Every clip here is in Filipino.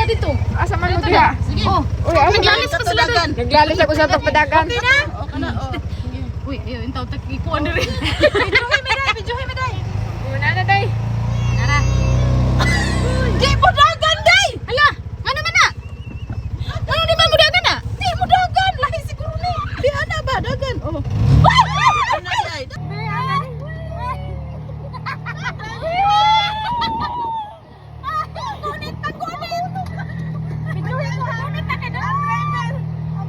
dito. Asa man mo diha? Sige. Oh, uy, asa man? Naglalis pa sila doon. Naglalis ako sa pagpadagan. Okay na? Okay na, oh. Uy, ayun, yung tawag ikuan na rin. Videohin mo day. Una na day. Tara. Di mo dagan, day! Hala, ano man na? Ano di ba mo dagan na? Di mo dagan, lahi siguro na. Di ana ba, dagan? Oh. Ano, day? Kunit na kunit! Videohin mo, kunit na ka doon. Driver!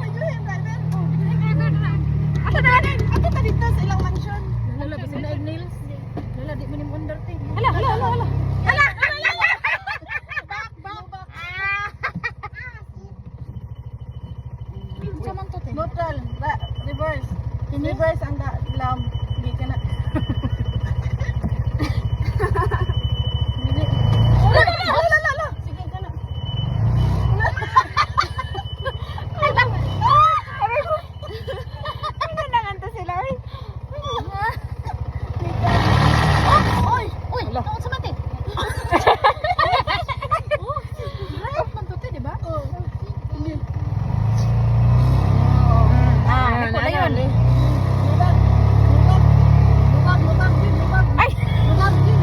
Videohin, driver. Driver na. Ato na, ato na dito sa ilang mansion. Lala, bisa na nails. Lala, di mo ni Wonder Thing. Hala, hala, hala, hala. Hala, hala, hala. Back. Sa man to, te. Neutral, reverse. Reverse ang lamb. Hindi ka na. Sige ka na. Hindi na nga sila. Uy, taon sa mati. Right man to, te, di ba? Ah, na yun. Lubag. Ay! Lubag din.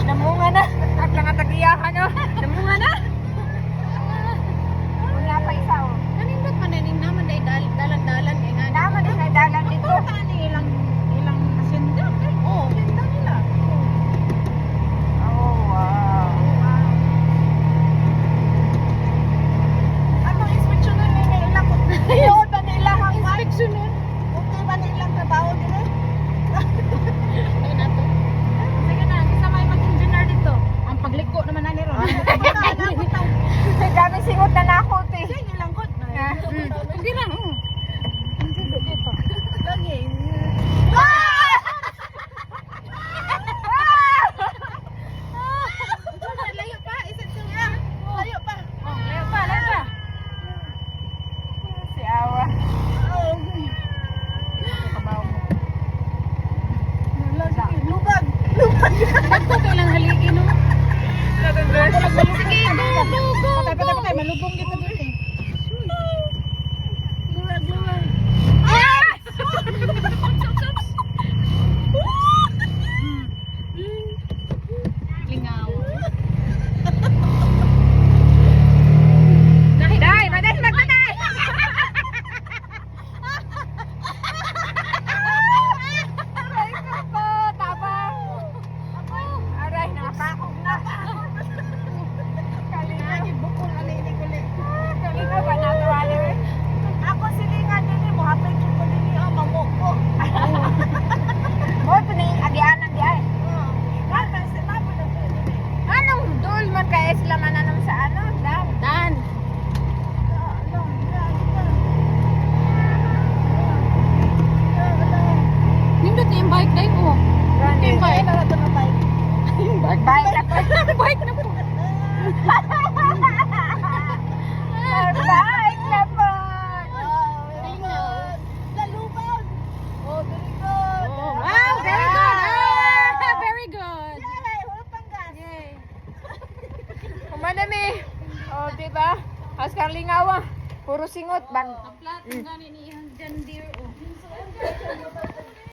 Namunga na. At lang ang tagiyahan nyo. Namunga na. Wala pa isa oh. Nanindot man na naman dahil dalan-dalan eh nga. Naman din ay dalan dito. Ilang asyenda. Oo. Asyenda nila. Oh, wow. Anong inspeksyon nun nila ilang kung ba nila hang Inspection nun. kung ba nilang trabaho nila? Ay nato. Sige na, isa may mag-engineer dito. Ang pagliko naman na ni Ron. May daming singot na nakot eh. Sige lang ko. Hindi lang. Lagi. Layo pa, isip siya. Layo pa. Layo pa. Si Awa. Lubag. Ako kailang haligi no. Sige, go. Patay, malubong dito dito. Luwag. ba? As kang lingaw ah. Puro singot bang. Plat, ang gani ni John Deere. Oh.